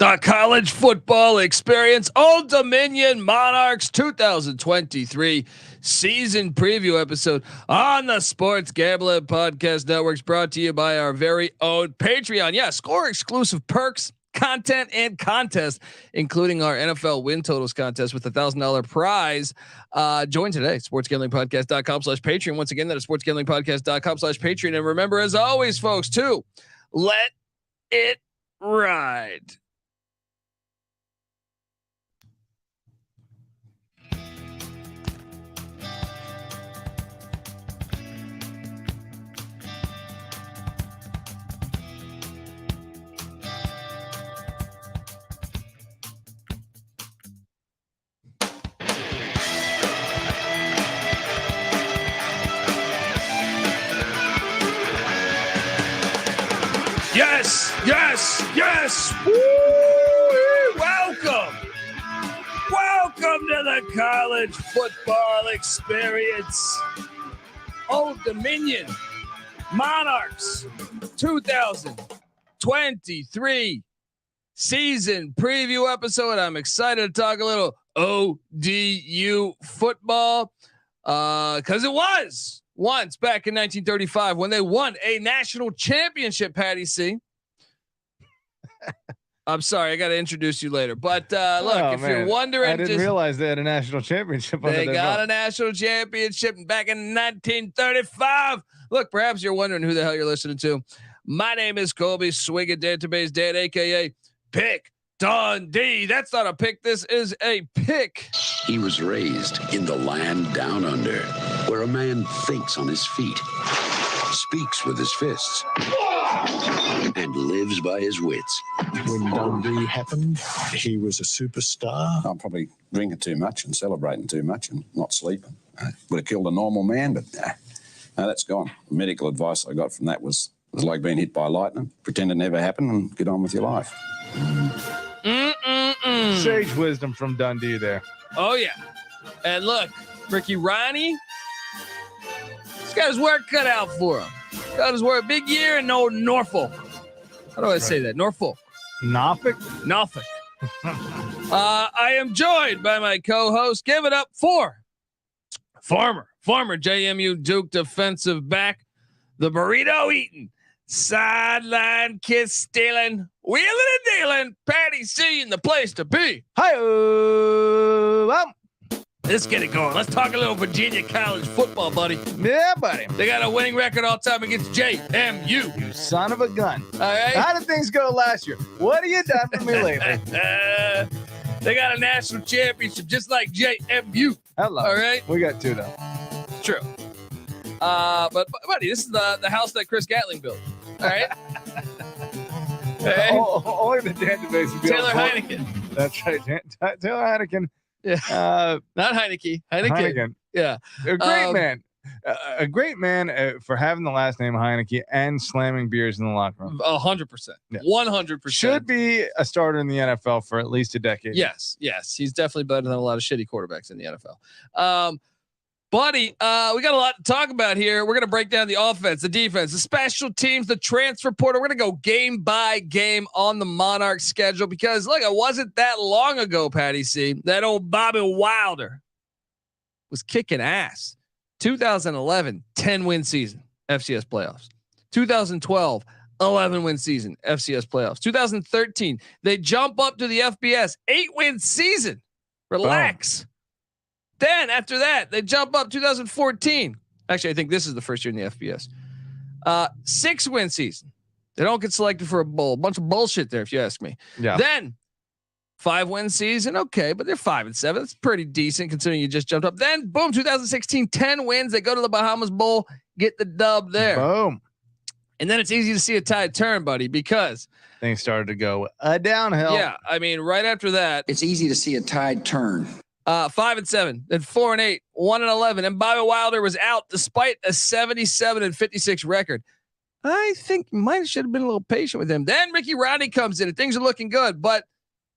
The college football experience, Old Dominion Monarchs 2023 season preview episode on the Sports Gambling Podcast Networks, brought to you by our very own Patreon. Yeah, score exclusive perks, content, and contest, including our NFL win totals contest with $1,000 prize. Join today, sportsgamblingpodcast.com/Patreon. Once again, that is sportsgamblingpodcast.com/Patreon. And remember, as always, folks, to let it ride. Yes, yes, yes. Woo! Welcome to the college football experience. Old Dominion Monarchs 2023 season preview episode. I'm excited to talk a little ODU football because it was once back in 1935 when they won a national championship. Patty C. I'm sorry, I got to introduce you later. But look, you're wondering, I didn't realize they had a national championship. They got a national championship back in 1935. Look, perhaps you're wondering who the hell you're listening to. My name is Colby Swigga Database Dad, aka Pick Dundee. That's not a pick. This is a pick. He was raised in the land down under, where a man thinks on his feet, speaks with his fists, and lives by his wits. When Dundee happened, he was a superstar. I'm probably drinking too much and celebrating too much and not sleeping. Would have killed a normal man, but no, that's gone. The medical advice I got from that was like being hit by lightning. Pretend it never happened and get on with your life. Sage wisdom from Dundee there. Oh yeah, and look, Ricky Rahne, he's got his work cut out for him. Got his work. Big year in old Norfolk. How do I say that? Norfolk. Norfolk. I am joined by my co-host. Give it up for former JMU Duke defensive back, the burrito eating, sideline kiss stealing, wheeling and dealing, Patty C in the place to be. Hi. Let's get it going. Let's talk a little Virginia college football, buddy. Yeah, buddy. They got a winning record all time against JMU. You son of a gun. All right. How did things go last year? What have you done for me lately? They got a national championship just like JMU. Hello. All right. We got two, though. True. But buddy, this is the house that Chris Gatling built. All right. Hey. Only the database would be Taylor Heineken. That's right. Taylor Heineken. Yeah. Not Heineke. Heineken. Yeah. A great man. A great man for having the last name Heineke and slamming beers in the locker room. 100%. 100%. Should be a starter in the NFL for at least a decade. Yes. He's definitely better than a lot of shitty quarterbacks in the NFL. Buddy, we got a lot to talk about here. We're going to break down the offense, the defense, the special teams, the transfer portal. We're going to go game by game on the Monarchs schedule because, look, it wasn't that long ago, Patty C, that old Bobby Wilder was kicking ass. 2011, 10-win season, FCS playoffs. 2012, 11-win season, FCS playoffs. 2013, they jump up to the FBS, 8-win season. Relax. Wow. Then after that, they jump up 2014. Actually, I think this is the first year in the FBS. 6-win season. They don't get selected for a bowl. Bunch of bullshit there, if you ask me. Yeah. Then 5-win season. Okay, but they're 5-7. It's pretty decent considering you just jumped up. Then boom, 2016, 10 wins. They go to the Bahamas Bowl, get the dub there. Boom. And then it's easy to see a tide turn, buddy, because things started to go downhill. Yeah, I mean, right after that, it's easy to see a tide turn. 5-7, then 4-8, 1-11, and Bobby Wilder was out despite a 77-56 record. I think you should have been a little patient with him. Then Ricky Rahne comes in and things are looking good, but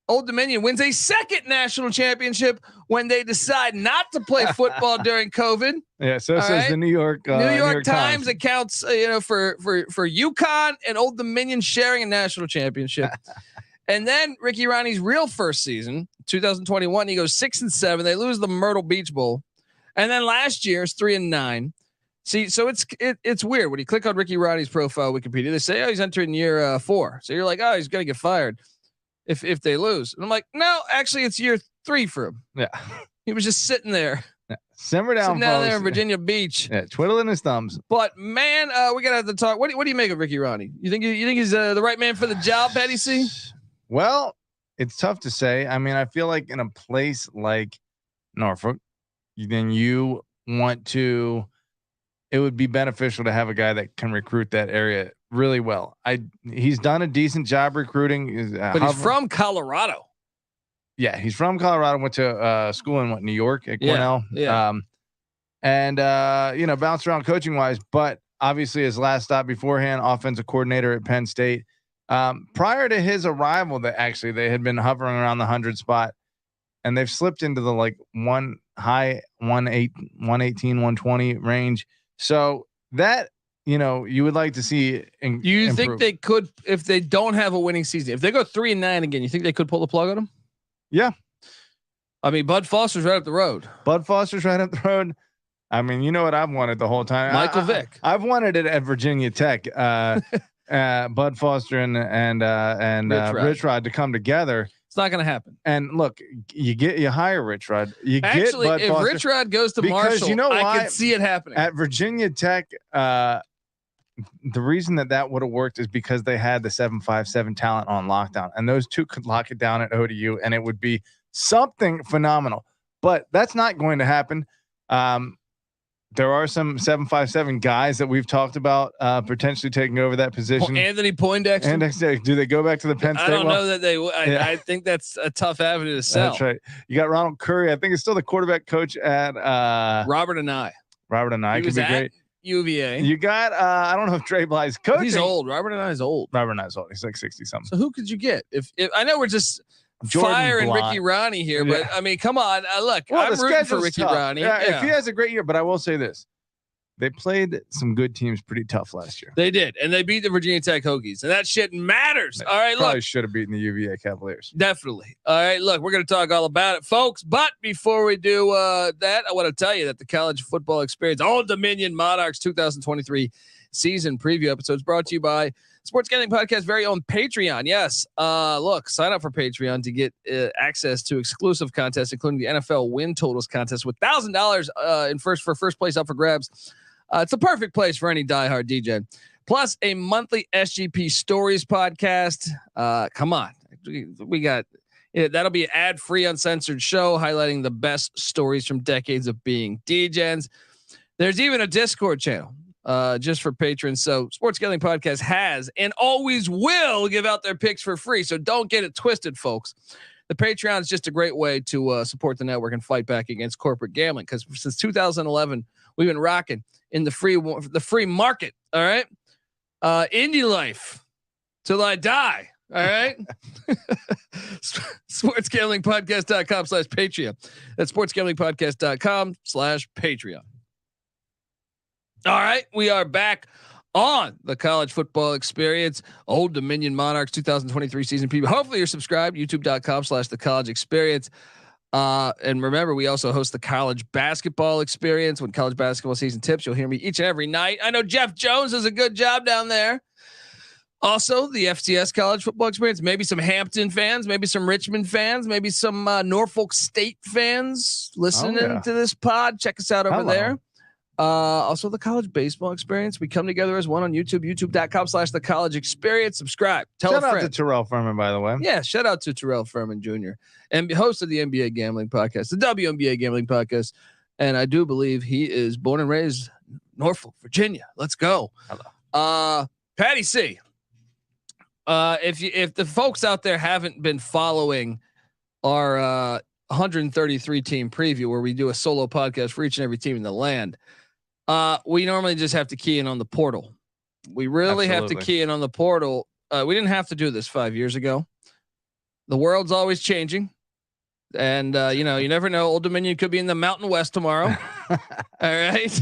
Old Dominion wins a second national championship when they decide not to play football during COVID. Yeah, so says the New York Times. It counts, for UConn and Old Dominion sharing a national championship. And then Ricky Rahne's real first season, 2021, he goes 6-7. They lose the Myrtle Beach Bowl, and then last year is 3-9. See, so it's weird when you click on Ricky Rahne's profile Wikipedia. They say, oh, he's entering year 4. So you're like, oh, he's gonna get fired if they lose. And I'm like, no, actually, it's year 3 for him. Yeah, he was just sitting there. Yeah. Simmer down, sitting down there in Virginia Beach. Yeah, twiddling his thumbs. But man, we gotta have to talk. What do you make of Ricky Rahne? You think he's the right man for the job, Patty C? Well, it's tough to say. I mean, I feel like in a place like Norfolk, then you want to. It would be beneficial to have a guy that can recruit that area really well. He's done a decent job recruiting. But he's from Colorado. Yeah, he's from Colorado. Went to school in New York at Cornell. Yeah. Bounced around coaching wise, but obviously his last stop beforehand, offensive coordinator at Penn State. Prior to his arrival, they had been hovering around the 100 spot, and they've slipped into the 118, 120 range. So that, you would like to see. You think they could, if they don't have a winning season, if they go 3-9 again, you think they could pull the plug on them? Yeah. I mean, Bud Foster's right up the road. I mean, you know what I've wanted the whole time? Michael Vick. I've wanted it at Virginia Tech. Bud Foster and Rich Rod to come together. It's not going to happen. And look, you hire Rich Rod. If Rich Rod goes to Marshall, I can see it happening. At Virginia Tech, the reason that would have worked is because they had the 757 talent on lockdown, and those two could lock it down at ODU, and it would be something phenomenal. But that's not going to happen. There are some 757 guys that we've talked about potentially taking over that position. Anthony Poindexter. Do they go back to the Penn State? I don't know that they. I think that's a tough avenue to sell. That's right. You got Ronald Curry. I think it's still the quarterback coach at Robert and I. Could be great. UVA. You got I don't know if Dre Bly's coaching. He's old. Robert and I is old. He's like 60 something. So who could you get? If I know we're just Jordan firing Bly. Ricky Rahne here, but I mean, come on. Look, I'm rooting for Ricky Rahne. Yeah, if he has a great year, but I will say this. They played some good teams pretty tough last year. They did, and they beat the Virginia Tech Hokies, and that shit matters. All right, probably should have beaten the UVA Cavaliers. Definitely. All right, look, we're going to talk all about it, folks. But before we do that, I want to tell you that the college football experience, Old Dominion Monarchs 2023 season preview episodes brought to you by Sports Gambling Podcast very own Patreon. Yes. Look, sign up for Patreon to get access to exclusive contests, including the NFL win totals contest with $1,000 for first place up for grabs. It's the perfect place for any diehard DJ. Plus a monthly SGP Stories podcast. Come on. We got that'll be an ad-free, uncensored show highlighting the best stories from decades of being DJs. There's even a Discord channel just for patrons. So Sports Gambling Podcast has and always will give out their picks for free. So don't get it twisted, folks. The Patreon is just a great way to support the network and fight back against corporate gambling. Because since 2011, we've been rocking in the free market. All right. Indie life till I die. All right. sportsgamblingpodcast.com/Patreon. That's sportsgamblingpodcast.com/Patreon. All right. We are back on the college football experience. Old Dominion Monarchs 2023 season preview. Hopefully you're subscribed. YouTube.com/the college experience. And remember, we also host the college basketball experience. When college basketball season tips, you'll hear me each and every night. I know Jeff Jones does a good job down there. Also, the FCS college football experience. Maybe some Hampton fans, maybe some Richmond fans, maybe some Norfolk State fans listening to this pod. Check us out over there. Also the college baseball experience. We come together as one on YouTube, youtube.com/the college experience. Subscribe. Tell a friend. Shout out to Terrell Furman, by the way. Yeah. Shout out to Terrell Furman Jr. and host of the NBA gambling podcast, the WNBA gambling podcast. And I do believe he is born and raised Norfolk, Virginia. Let's go. Hello. Patty C. If the folks out there haven't been following our 133 team preview, where we do a solo podcast for each and every team in the land, we normally just have to key in on the portal. We really have to key in on the portal. We didn't have to do this 5 years ago. The world's always changing. And, you never know. Old Dominion could be in the Mountain West tomorrow. All right.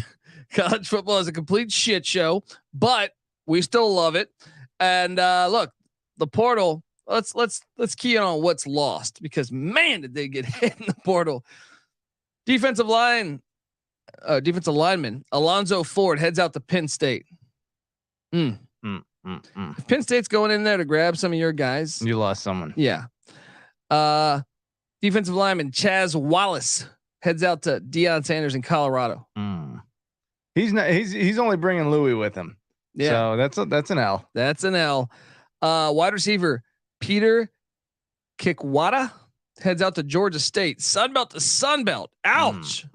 College football is a complete shit show, but we still love it. And look, the portal, let's key in on what's lost, because man, did they get hit in the portal. Defensive lineman Alonzo Ford heads out to Penn State. If Penn State's going in there to grab some of your guys, You lost someone. yeah. Defensive lineman Chaz Wallace heads out to Deion Sanders in Colorado. He's not. He's only bringing Louis with him. Yeah, So that's an L. that's an L. Wide receiver Peter Kikwata heads out to Georgia State. Sunbelt to Sunbelt. Ouch.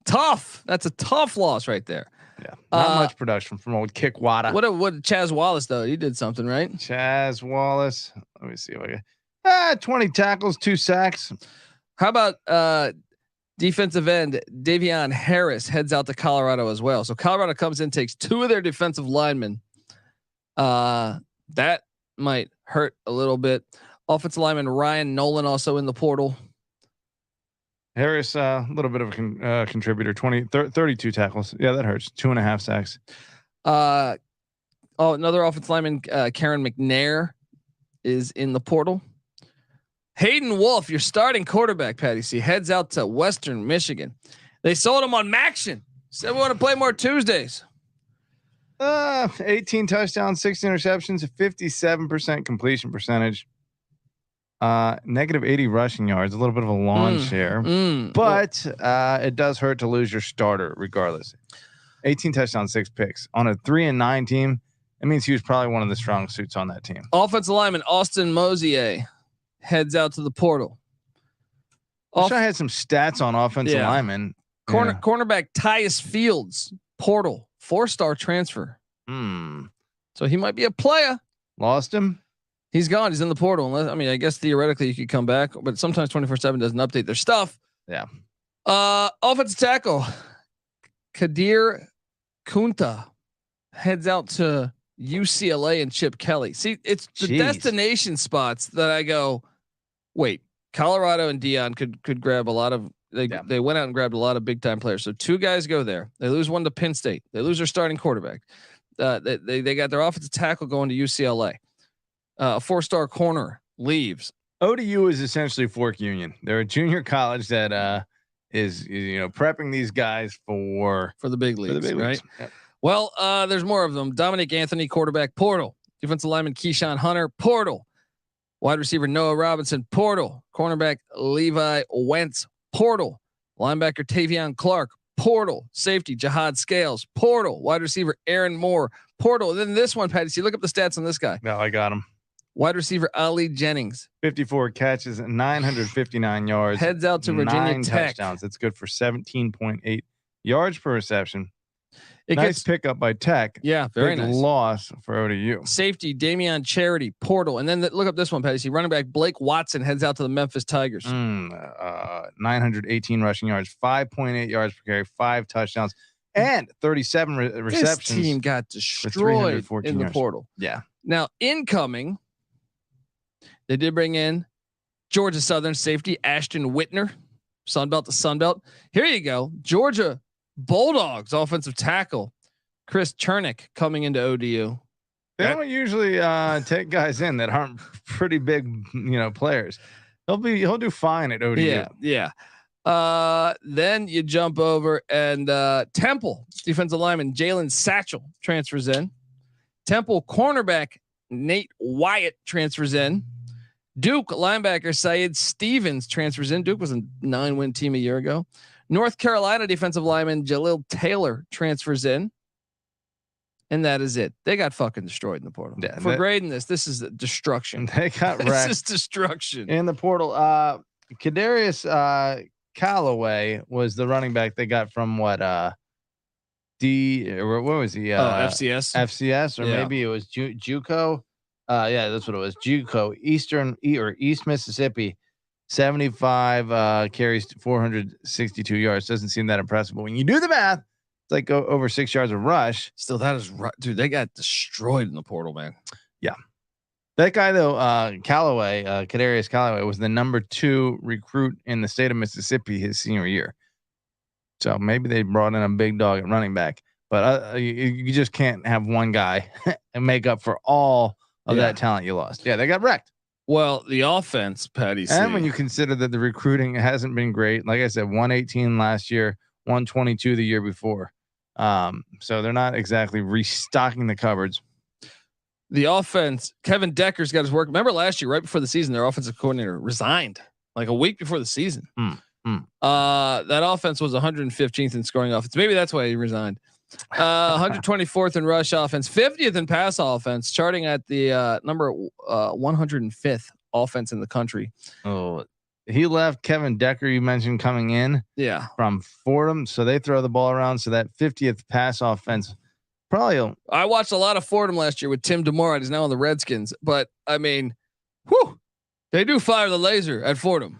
Tough. That's a tough loss right there. Yeah, not much production from old Kikwata. What Chaz Wallace though? He did something, right? Chaz Wallace. Let me see if I can. 20 tackles, 2 sacks. How about defensive end Davion Harris heads out to Colorado as well. So Colorado comes in, takes 2 of their defensive linemen. That might hurt a little bit. Offensive lineman Ryan Nolan also in the portal. Harris, a little bit of a contributor, 32 tackles. Yeah, that hurts. 2.5 sacks. Another offensive lineman, Karen McNair, is in the portal. Hayden Wolf, your starting quarterback, Patty C, heads out to Western Michigan. They sold him on Maction. Said we want to play more Tuesdays. 18 touchdowns, 16 interceptions, 57% completion percentage. Negative 80 rushing yards, a little bit of a lawn share, but it does hurt to lose your starter regardless. 18 touchdowns, 6 picks on a 3-9 team. It means he was probably one of the strong suits on that team. Offensive lineman Austin Mosier heads out to the portal. I had some stats on offensive linemen. Cornerback Tyus Fields, portal, 4-star transfer. So he might be a player. Lost him. He's gone. He's in the portal. Unless, I mean, I guess theoretically you could come back, but sometimes 24/7 doesn't update their stuff. Yeah. Offensive tackle Kadir Kunta heads out to UCLA and Chip Kelly. See, it's the destination spots that I go, wait, Colorado and Deion could grab a lot of. They went out and grabbed a lot of big time players. So 2 guys go there. They lose one to Penn State. They lose their starting quarterback. They got their offensive tackle going to UCLA. A 4-star corner leaves. ODU is essentially Fork Union. They're a junior college that is prepping these guys for the big leagues, right? Yep. Well, there's more of them. Dominic Anthony, quarterback, portal. Defensive lineman Keyshawn Hunter, portal. Wide receiver Noah Robinson, portal. Cornerback Levi Wentz, portal. Linebacker Tavion Clark, portal. Safety Jihad Scales, portal. Wide receiver Aaron Moore, portal. And then this one, Patty, see, look up the stats on this guy. No, I got him. Wide receiver Ali Jennings, 54 catches, 959 yards. heads out to Virginia 9 Tech. touchdowns. It's good for 17.8 yards per reception. It Nice gets pickup by Tech. Yeah, very Big nice. loss for ODU. Safety Damian Charity, portal. And then look up this one, Patty. See, running back Blake Watson heads out to the Memphis Tigers. 918 rushing yards, 5.8 yards per carry, 5 touchdowns, and 37 receptions. This team got destroyed in the portal. Yeah. Now, incoming, they did bring in Georgia Southern safety Ashton Whitner, Sunbelt to Sunbelt. Here you go. Georgia Bulldogs offensive tackle Chris Chernick coming into ODU. They don't usually take guys in that aren't pretty big, players. He'll do fine at ODU. Yeah. Then you jump over and Temple defensive lineman Jalen Satchel transfers in. Temple cornerback Nate Wyatt transfers in. Duke linebacker Syed Stevens transfers in. Duke was a 9-win team a year ago. North Carolina defensive lineman Jalil Taylor transfers in. And that is it. They got fucking destroyed in the portal. Yeah, for grading this is destruction. They got wrecked. This is destruction in the portal. Ladarius Calloway was the running back they got from what what was he? FCS, or maybe it was JUCO. Yeah, that's what it was. JUCO, East Mississippi. 75 carries, 462 yards. Doesn't seem that impressive, but when you do the math, it's like over 6 yards of rush. Still, that is right, dude. They got destroyed in the portal, man. Yeah, that guy though, Calloway, Ladarius Calloway, was the number 2 recruit in the state of Mississippi his senior year. So maybe they brought in a big dog at running back, but you just can't have one guy and make up for all of that talent you lost. Yeah, they got wrecked. Well, the offense, Patty. And when you consider that the recruiting hasn't been great, like I said, 118 last year, 122 the year before. So they're not exactly restocking the cupboards. The offense, Kevin Decker's got his work. Remember last year, right before the season, their offensive coordinator resigned like a week before the season. That offense was 115th in scoring offense. Maybe that's why he resigned. 124th in rush offense, 50th in pass offense, charting at the number 105th offense in the country. Oh, he left Kevin Decker, you mentioned, coming in from Fordham. So they throw the ball around. So that 50th pass offense probably. I watched a lot of Fordham last year with Tim DeMora. He's now on the Redskins, but I mean, they do fire the laser at Fordham.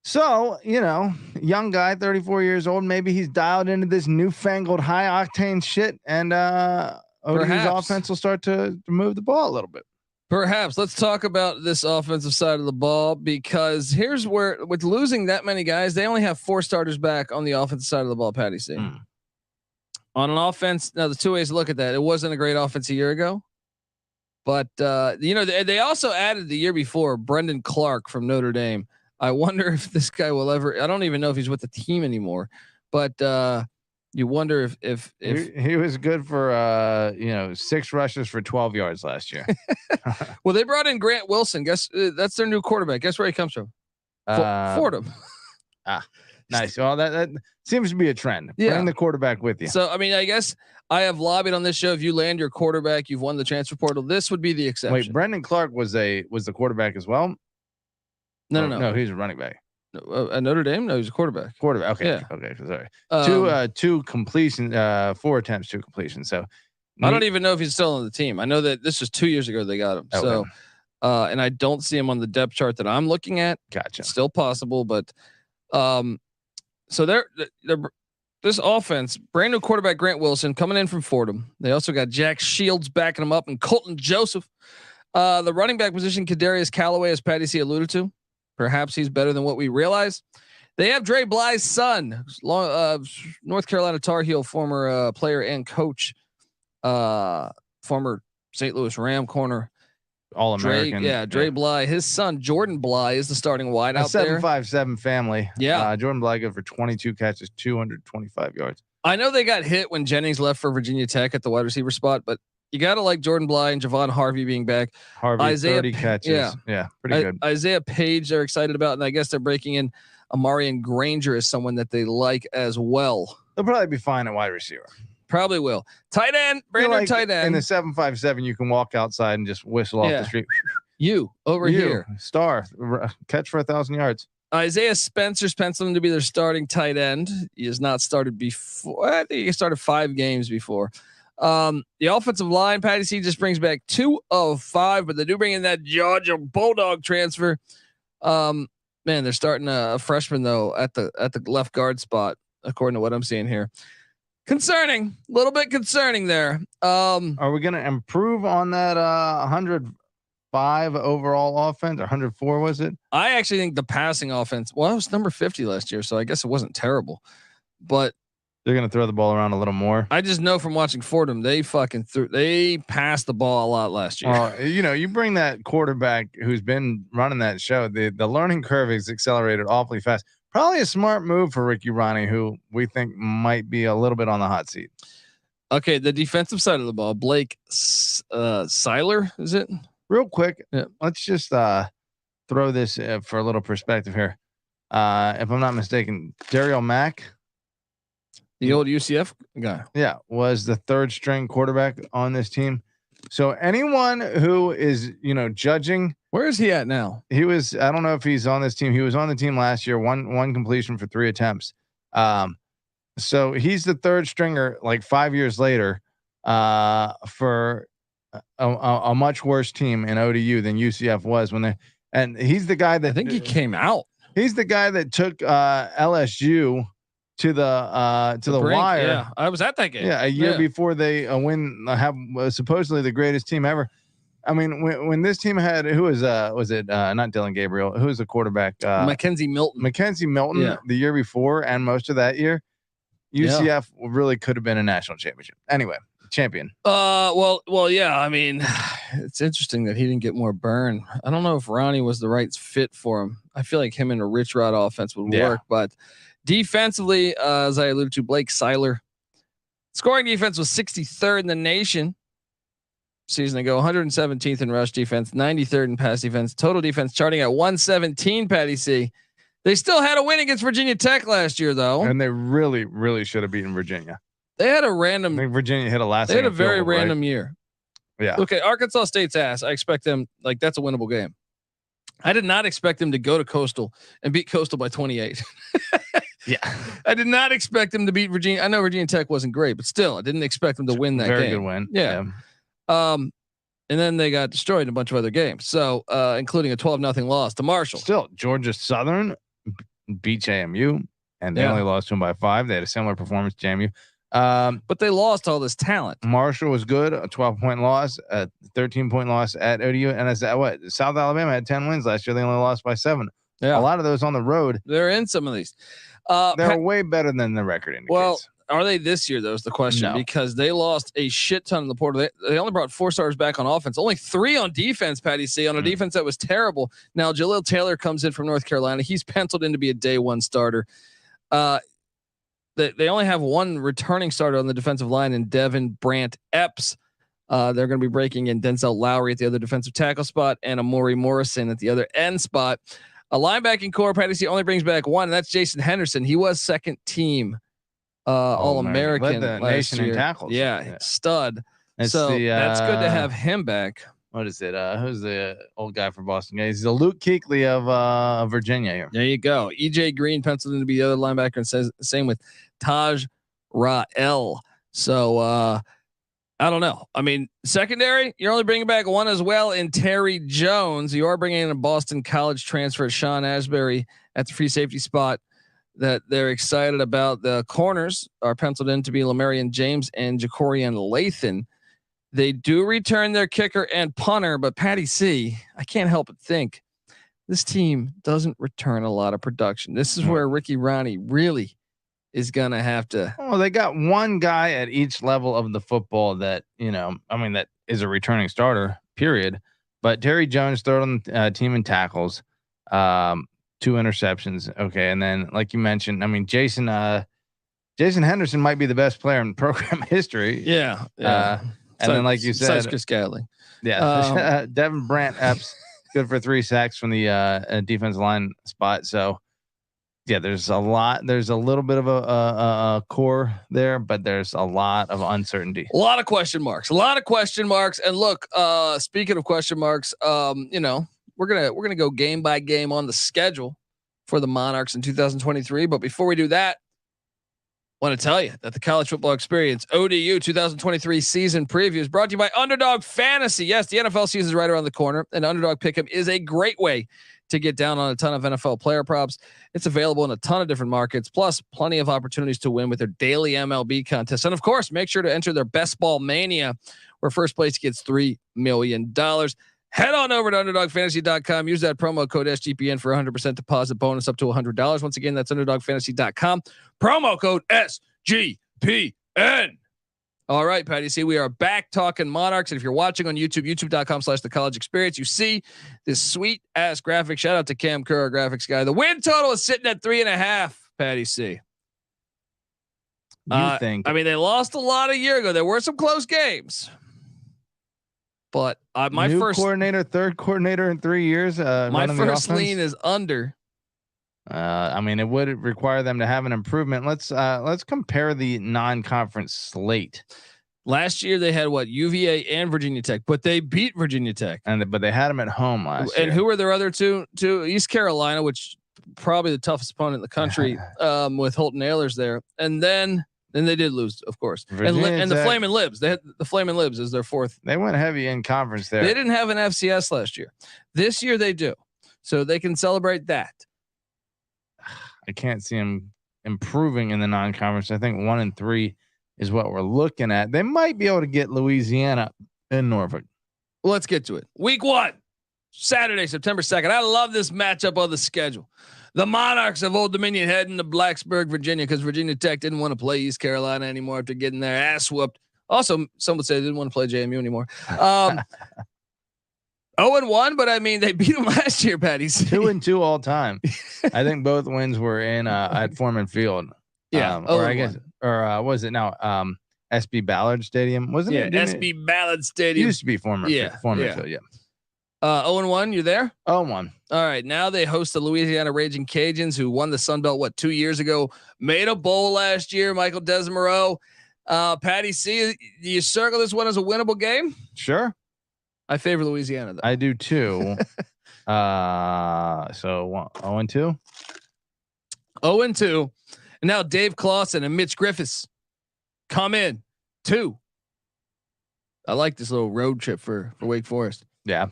So, young guy, 34 years old. Maybe he's dialed into this newfangled high octane shit, and ODU's offense will start to move the ball a little bit. Perhaps. Let's talk about this offensive side of the ball, because here's where, with losing that many guys, they only have 4 starters back on the offensive side of the ball, Patty C. On an offense, now there's 2 ways to look at that. It wasn't a great offense a year ago, but they also added the year before Brendan Clark from Notre Dame. I wonder if this guy will ever. I don't even know if he's with the team anymore, but you wonder if he was good for 6 rushes for 12 yards last year. Well, they brought in Grant Wilson. Guess that's their new quarterback. Guess where he comes from? Fordham. Nice. Well, that seems to be a trend. Bring the quarterback with you. So I mean, I guess I have lobbied on this show. If you land your quarterback, you've won the transfer portal. This would be the exception. Wait, Brendan Clark was the quarterback as well. No, he's a running back. At Notre Dame, no, he's a quarterback. Okay, yeah. Okay, sorry. Two completion, 4 attempts, 2 completions. So I don't even know if he's still on the team. I know that this was 2 years ago they got him. Okay. So, and I don't see him on the depth chart that I'm looking at. Gotcha. It's still possible, but so they're this offense, brand new quarterback Grant Wilson coming in from Fordham. They also got Jack Shields backing him up and Colton Joseph. The running back position, Ladarius Calloway, as Patty C alluded to. Perhaps he's better than what we realize. They have Dre Bly's son, North Carolina Tar Heel, former player and coach, former St. Louis Ram corner, All-American. Dre Bly. His son Jordan Bly is the starting wide out there. 757 family. Yeah, Jordan Bly good for 22 catches, 225 yards. I know they got hit when Jennings left for Virginia Tech at the wide receiver spot, but you got to like Jordan Bly and Javon Harvey being back. Harvey, 30 catches. Yeah, pretty good. Isiah Paige they're excited about, and I guess they're breaking in Ahmarian Granger as someone that they like as well. They'll probably be fine at wide receiver. Probably will. Tight end, brand new tight end. In the 757, you can walk outside and just whistle off the street. You over here. Star. Catch for 1,000 yards. Isaiah Spencer's penciling to be their starting tight end. He has not started before. I think he started 5 games before. The offensive line, Patty C just brings back 2 of 5, but they do bring in that Georgia Bulldog transfer. Man, they're starting a freshman though at the left guard spot, according to what I'm seeing here. Concerning, a little bit concerning there. Are we going to improve on that 105 overall offense, or 104 was it? I actually think the passing offense. Well, it was number 50 last year, so I guess it wasn't terrible, but. They're going to throw the ball around a little more. I just know from watching Fordham, they passed the ball a lot last year. You bring that quarterback who's been running that show. The learning curve is accelerated awfully fast. Probably a smart move for Ricky Rahne, who we think might be a little bit on the hot seat. Okay, the defensive side of the ball, Blake Seiler, is it? Real quick, let's just throw this for a little perspective here. If I'm not mistaken, Daryl Mack. The old UCF guy. Yeah, was the 3rd string quarterback on this team. So anyone who is, judging. Where is he at now? I don't know if he's on this team. He was on the team last year, one completion for 3 attempts. So he's the 3rd stringer like 5 years later for a much worse team in ODU than UCF was and he's the guy that. I think he came out. He's the guy that took LSU to the brink, wire. Yeah, I was at that game. Yeah, a year before they have supposedly the greatest team ever. I mean, when this team had was it not Dylan Gabriel? Who was the quarterback? Mackenzie Milton. The year before and most of that year, UCF really could have been a national championship. Anyway, champion. Well, yeah. I mean, it's interesting that he didn't get more burn. I don't know if Rahne was the right fit for him. I feel like him in a Rich Rod offense would work, but defensively, as I alluded to, Blake Seiler scoring defense was 63rd in the nation season ago, 117th in rush defense, 93rd in pass defense, total defense charting at 117. Patty C. They still had a win against Virginia Tech last year, though, and they really, really should have beaten Virginia. They had a random. I think Virginia hit a last. They had a very goal, random right? year. Yeah. Okay, Arkansas State's ass. I expect them that's a winnable game. I did not expect them to go to Coastal and beat Coastal by 28. Yeah. I did not expect them to beat Virginia. I know Virginia Tech wasn't great, but still, I didn't expect them to win that game. Very good win. Yeah. And then they got destroyed in a bunch of other games. So, including a 12-0 loss to Marshall. Still, Georgia Southern beat JMU, and they only lost to them by 5. They had a similar performance to JMU. But they lost all this talent. Marshall was good, a 12-point loss, a 13-point loss at ODU, and as South Alabama had 10 wins last year. They only lost by 7. Yeah, a lot of those on the road. They're in some of these. They're way better than the record indicates. Well, are they this year though? Is the question, because they lost a shit ton in the portal. They only brought 4 stars back on offense, only 3 on defense. Patty C, on a defense that was terrible. Now Jaleel Taylor comes in from North Carolina. He's penciled in to be a day 1 starter. They only have 1 returning starter on the defensive line in Devin Brant Epps. They're going to be breaking in Denzel Lowry at the other defensive tackle spot and Amari Morrison at the other end spot. A linebacking core, Patty C only brings back 1, and that's Jason Henderson. He was second team All-American led the last nation year. in tackles. Yeah, stud. It's so that's good to have him back. What is it? Who's the old guy from Boston? He's the Luke Kuechly of Virginia here. There you go. EJ Green penciled in to be the other linebacker, and says same with Taj Rael. So I don't know. I mean, secondary, you're only bringing back 1 as well in Terry Jones. You are bringing in a Boston College transfer, Sean Asbury, at the free safety spot that they're excited about. The corners are penciled in to be Lamarian James and Jacorian Lathan. They do return their kicker and punter, but Patty C, I can't help but think this team doesn't return a lot of production. This is where Ricky Rahne really is going to have to. Oh, they got 1 guy at each level of the football that, that is a returning starter, period. But Terry Jones, 3rd on the team in tackles, 2 interceptions. Okay. And then, like you mentioned, Jason Henderson might be the best player in program history. Yeah. And then, like you said, Chris Gadley. Yeah. Devin Brant Epps, good for 3 sacks from the defensive line spot. So, yeah, there's a little bit of a core there, but there's a lot of uncertainty. A lot of question marks. And look, speaking of question marks, we're gonna go game by game on the schedule for the Monarchs in 2023. But before we do that, I want to tell you that the College Football Experience ODU 2023 season preview is brought to you by Underdog Fantasy. Yes, the NFL season is right around the corner, and Underdog Pick'em is a great way to get down on a ton of NFL player props. It's available in a ton of different markets, plus plenty of opportunities to win with their daily MLB contest. And of course, make sure to enter their Best Ball Mania, where first place gets $3 million. Head on over to UnderdogFantasy.com. Use that promo code SGPN for 100% deposit bonus up to $100. Once again, that's UnderdogFantasy.com. Promo code SGPN. All right, Patty C, we are back talking Monarchs. And if you're watching on YouTube, youtube.com/the college experience, you see this sweet ass graphic. Shout out to Cam Kerr, our graphics guy. The win total is sitting at 3.5, Patty C. Think? They lost a lot a year ago. There were some close games. But my new first coordinator, 3rd coordinator in 3 years. My first lean is under. It would require them to have an improvement. Let's compare the non-conference slate. Last year they had UVA and Virginia Tech, but they beat Virginia Tech, but they had them at home last year. And who were their other two? East Carolina, which probably the toughest opponent in the country, with Holton Ahlers there, and then they did lose, of course. And the Flamin' Libs. They had the Flamin' Libs as their 4th. They went heavy in conference there. They didn't have an FCS last year. This year they do, so they can celebrate that. I can't see them improving in the non-conference. I think 1-3 is what we're looking at. They might be able to get Louisiana in Norfolk. Well, let's get to it. Week 1, Saturday, September 2nd. I love this matchup on the schedule. The Monarchs of Old Dominion heading to Blacksburg, Virginia, because Virginia Tech didn't want to play East Carolina anymore after getting their ass whooped Also, some would say they didn't want to play JMU anymore. 0-1, but I mean they beat them last year, Patty. 2-2 all time. I think both wins were in at Foreman Field. Yeah, or I guess, or was it now SB Ballard Stadium? Wasn't it? SB Ballard It Stadium. used to be Foreman Field. Yeah. 0-1, you there? 0-1. All right, now they host the Louisiana Raging Cajuns, who won the Sun Belt 2 years ago, made a bowl last year. Michael Desmarais, Patty C. Do you circle this one as a winnable game? Sure. I favor Louisiana though. I do too. So 0-2. 0-2, and now Dave Clawson and Mitch Griffiths come in 2. I like this little road trip for Wake Forest. Yeah.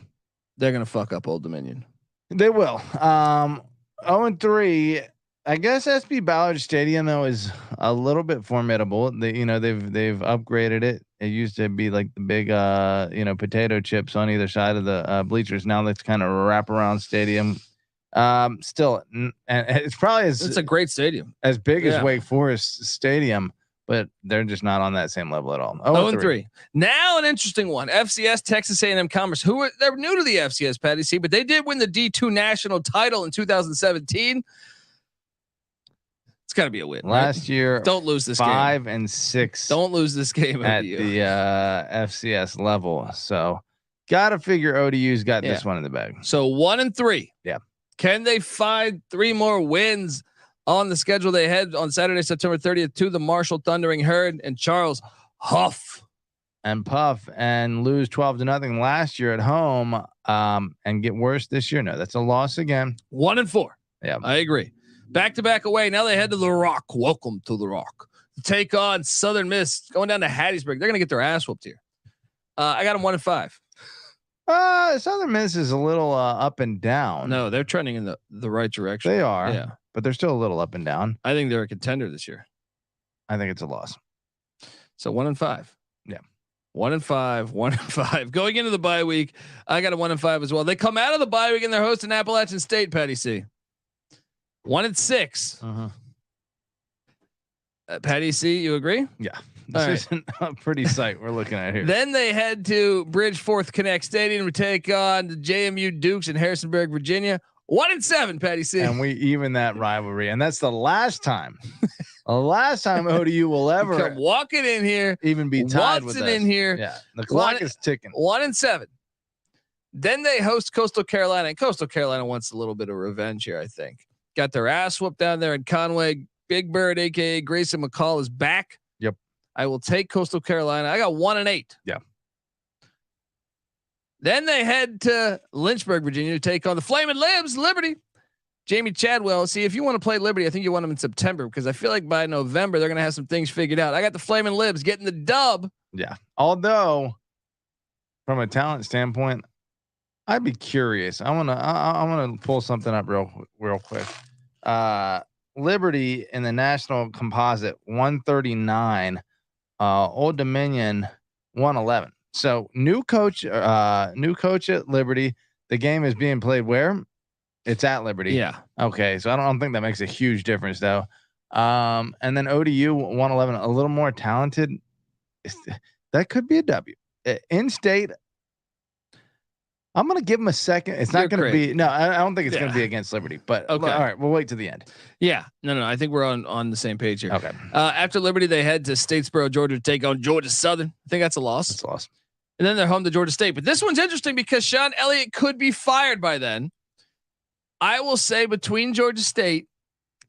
They're going to fuck up Old Dominion. They will. 0-3. I guess SB Ballard Stadium though is a little bit formidable. They've upgraded it. It used to be like the big potato chips on either side of the bleachers. Now that's kind of a wraparound stadium. Still, and it's probably it's a great stadium, as big as Wake Forest Stadium, but they're just not on that same level at all. 0-3. Now an interesting one. FCS, Texas A&M Commerce, they're new to the FCS, Patty C, but they did win the D2 national title in 2017. It's got to be a win. Last year, don't lose this 5 and 6. Don't lose this game at the FCS level. So, got to figure ODU's got this one in the bag. So 1-3. Yeah. Can they find 3 more wins on the schedule they had on Saturday, September 30th to the Marshall Thundering Herd and Charles Huff and Puff and lose 12-0 last year at home and get worse this year? No, that's a loss again. 1-4. Yeah, I agree. Back-to-back away. Now they head to the Rock. Welcome to the Rock. Take on Southern Miss, going down to Hattiesburg. They're going to get their ass whooped here. I got them 1-5. Southern Miss is a little up and down. No, they're trending in the right direction. They are. Yeah. But they're still a little up and down. I think they're a contender this year. I think it's a loss. So 1-5. Yeah. 1-5, 1-5. Going into the bye week, I got a 1-5 as well. They come out of the bye week and they're hosting Appalachian State, Patty C. 1-6. Uh-huh. Patty C, you agree? Yeah. This isn't a pretty sight we're looking at here. Then they head to Bridgeforth Connect Stadium to take on the JMU Dukes in Harrisonburg, Virginia. 1-7, Patty C. And we even that rivalry. And that's the last time ODU will ever come walking in here, even be tied with us. in here. Yeah. The clock is ticking. 1-7. Then they host Coastal Carolina, and Coastal Carolina wants a little bit of revenge here, I think. Got their ass whooped down there in Conway. Big Bird, aka Grayson McCall, is back. Yep. I will take Coastal Carolina. I got 1-8. Yeah. Then they head to Lynchburg, Virginia to take on the Flaming Libs, Liberty. Jamie Chadwell. See, if you want to play Liberty, I think you want them in September because I feel like by November they're going to have some things figured out. I got the Flaming Libs getting the dub. Yeah. Although, from a talent standpoint, I'd be curious. I want to pull something up real quick. Liberty in the national composite 139, Old Dominion 111. So new coach at Liberty. The game is being played where? It's at Liberty. Yeah. Okay. So I don't think that makes a huge difference though. And then ODU 111, a little more talented. That could be a W. In state. I'm going to give him a second. It's not going to be, no, I don't think it's going to be against Liberty, but okay. All right, we'll wait to the end. Yeah, no. I think we're on the same page here. Okay. After Liberty, they head to Statesboro, Georgia to take on Georgia Southern. I think that's a loss. That's a loss. And then they're home to Georgia State. But this one's interesting because Sean Elliott could be fired by then. I will say between Georgia State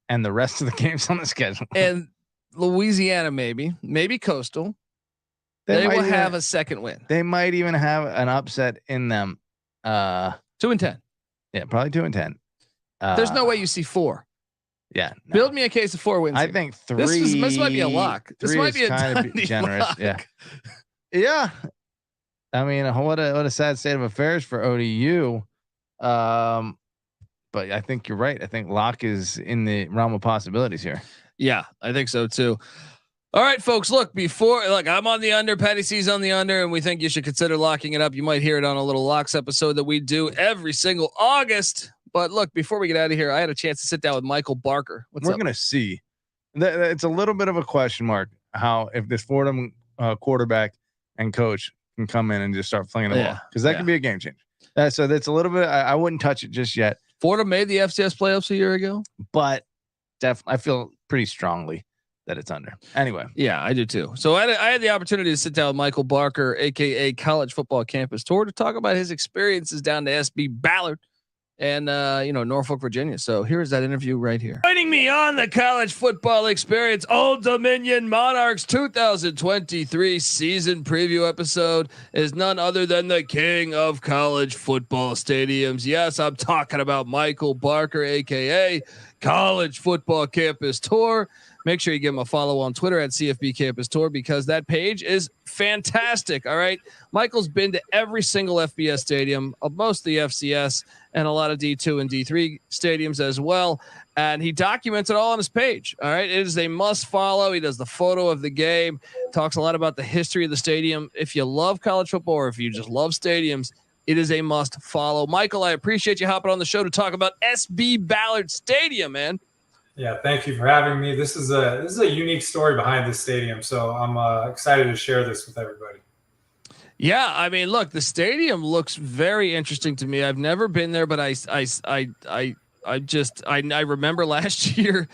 and the rest of the games on the schedule and Louisiana, maybe Coastal, they will have a second win. They might even have an upset in them. 2-10. Yeah, probably 2-10. There's no way you see 4. Yeah. No. Build me a case of 4 wins. I think 3. This might be a lock. This might be a kind of generous. Lock. Yeah. Yeah. I mean, what a sad state of affairs for ODU. But I think you're right. I think lock is in the realm of possibilities here. Yeah, I think so too. All right, folks, look, I'm on the under, Patty C's on the under, and we think you should consider locking it up. You might hear it on a little locks episode that we do every single August. But look, before we get out of here, I had a chance to sit down with Michael Barker. We're going to see. It's a little bit of a question mark how if this Fordham quarterback and coach can come in and just start flinging the ball, because that could be a game changer. So that's a little bit. I wouldn't touch it just yet. Florida made the FCS playoffs a year ago, but definitely I feel pretty strongly that it's under. Anyway, yeah, I do too. So I had the opportunity to sit down with Michael Barker, aka College Football Campus Tour, to talk about his experiences down to SB Ballard and Norfolk, Virginia. So here's that interview right here. Joining me on the College Football Experience Old Dominion Monarchs 2023 season preview episode is none other than the king of college football stadiums. Yes, I'm talking about Michael Barker, aka College Football Campus Tour. Make sure you give him a follow on Twitter at CFB Campus Tour, because that page is fantastic. All right. Michael's been to every single FBS stadium, most of the FCS, and a lot of D2 and D3 stadiums as well. And he documents it all on his page. All right. It is a must follow. He does the photo of the game, talks a lot about the history of the stadium. If you love college football, or if you just love stadiums, it is a must follow. Michael, I appreciate you hopping on the show to talk about SB Ballard Stadium, man. Yeah, thank you for having me. This is a unique story behind this stadium, so I'm excited to share this with everybody. Yeah, I mean, look, the stadium looks very interesting to me. I've never been there, but I remember last year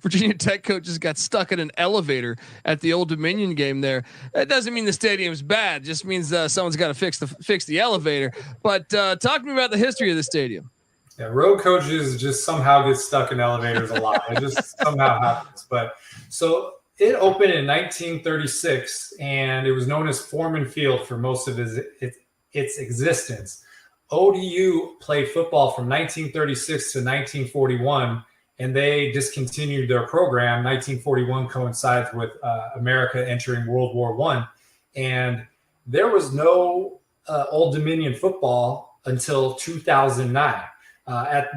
Virginia Tech coaches got stuck in an elevator at the Old Dominion game there. That doesn't mean the stadium's bad. It just means someone's got to fix the elevator. But talk to me about the history of the stadium. Yeah, road coaches just somehow get stuck in elevators a lot. It just somehow happens. But so it opened in 1936, and it was known as Foreman Field for most of its existence. ODU played football from 1936 to 1941, and they discontinued their program. 1941 coincides with America entering World War I, and there was no Old Dominion football until 2009.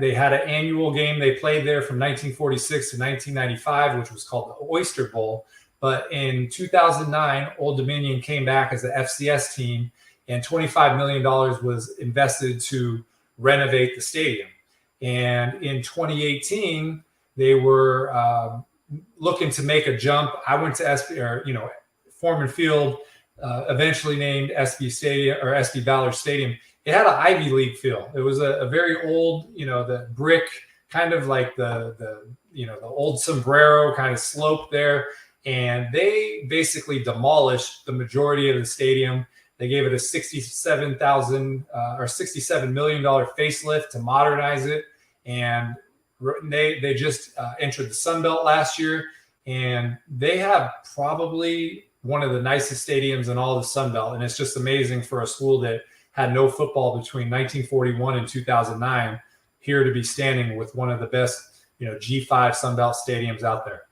They had an annual game they played there from 1946 to 1995, which was called the Oyster Bowl. But in 2009, Old Dominion came back as the FCS team, and $25 million was invested to renovate the stadium. And in 2018, they were looking to make a jump. I went to Foreman Field, eventually named SB Stadium or SB Ballard Stadium. It had an Ivy League feel. It was a very old, the brick, kind of like the old sombrero kind of slope there. And they basically demolished the majority of the stadium. They gave it a $67 million facelift to modernize it. And they just entered the Sun Belt last year. And they have probably one of the nicest stadiums in all the Sun Belt. And it's just amazing for a school that had no football between 1941 and 2009 here to be standing with one of the best, G5 Sun Belt stadiums out there.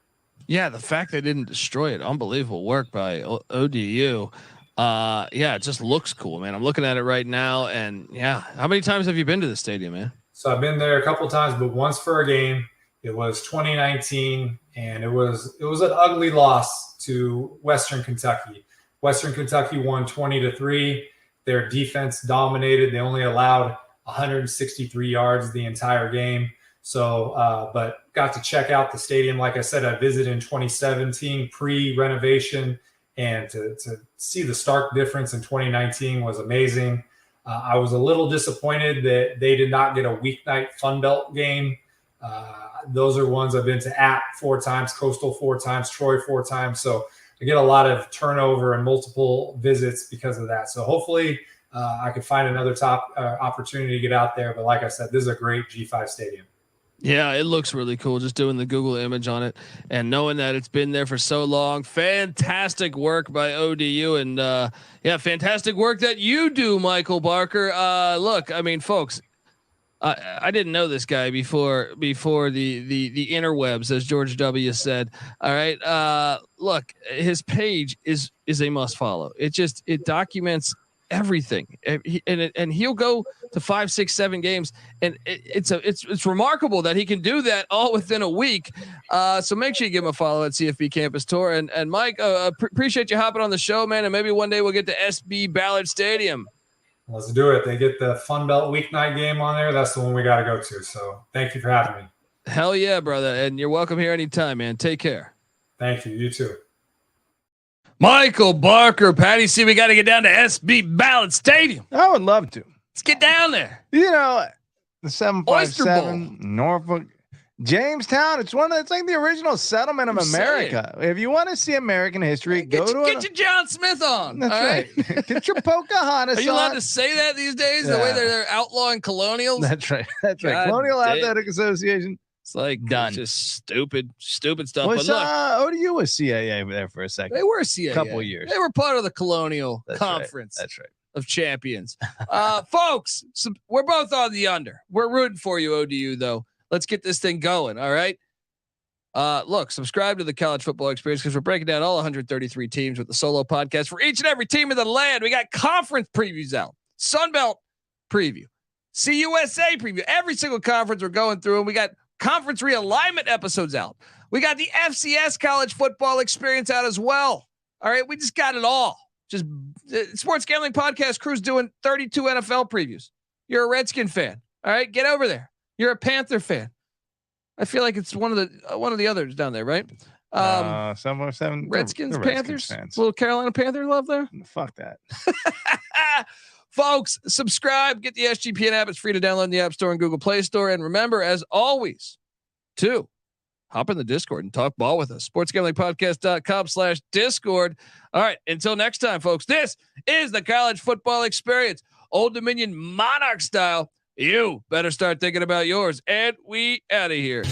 Yeah, the fact they didn't destroy it, unbelievable work by ODU. It just looks cool, man. I'm looking at it right now, and yeah, how many times have you been to the stadium, man? So I've been there a couple of times, but once for a game. It was 2019, and it was an ugly loss to Western Kentucky. Western Kentucky won 20-3. Their defense dominated. They only allowed 163 yards the entire game. So, but got to check out the stadium. Like I said, I visited in 2017 pre-renovation, and to see the stark difference in 2019 was amazing. I was a little disappointed that they did not get a weeknight Fun Belt game. Those are ones I've been to App 4 times, Coastal 4 times, Troy 4 times. So I get a lot of turnover and multiple visits because of that. So hopefully I could find another opportunity to get out there. But like I said, this is a great G5 stadium. Yeah, it looks really cool. Just doing the Google image on it and knowing that it's been there for so long. Fantastic work by ODU, and fantastic work that you do, Michael Barker. Look, I mean, folks, I didn't know this guy before the interwebs, as George W. said. All right. Look, his page is a must follow. It documents everything, and he'll go to 5, 6, 7 games, and it's remarkable that he can do that all within a week. So make sure you give him a follow at CFB Campus Tour. And Mike, appreciate you hopping on the show, man. And maybe one day we'll get to SB Ballard Stadium. Let's do it. They get the Fun Belt weeknight game on there. That's the one we got to go to. So thank you for having me. Hell yeah, brother. And you're welcome here anytime, man. Take care. Thank you. You too. Michael Barker, Patty C. We got to get down to SB Ballard Stadium. I would love to. Let's get down there. You know, the Oyster 757 Norfolk, Jamestown. It's like the original settlement of America. If you want to see American history, go to get your John Smith on. That's right. Get your Pocahontas. Are you allowed to say that these days? The way they're outlawing colonials. That's right. That's right. God Colonial damn. Athletic Association. It's like Done. just stupid stuff. Was But look, ODU was CIA there for a second? they were CIA. Couple of years. They were part of the colonial That's conference. Right. That's right. Of champions. Folks, we're both on the under. We're rooting for you, ODU, though. Let's get this thing going. All right. Look, subscribe to the College Football Experience because we're breaking down all 133 teams with the solo podcast for each and every team in the land. We got conference previews out, Sunbelt preview, CUSA preview. Every single conference we're going through, and we got conference realignment episodes out. We got the FCS College Football Experience out as well. All right. We just got it all. Just Sports Gambling Podcast crew's doing 32 NFL previews. You're a Redskin fan. All right. Get over there. You're a Panther fan. I feel like it's one of the others down there, right? 707 Redskins, they're Panthers, fans. little Carolina Panther love there. Fuck that. Folks, subscribe, get the SGPN app. It's free to download in the App Store and Google Play Store. And remember, as always, to hop in the Discord and talk ball with us. sportsgamblingpodcast.com/Discord. All right. Until next time, folks, this is the College Football Experience, Old Dominion Monarch style. You better start thinking about yours. And we out of here.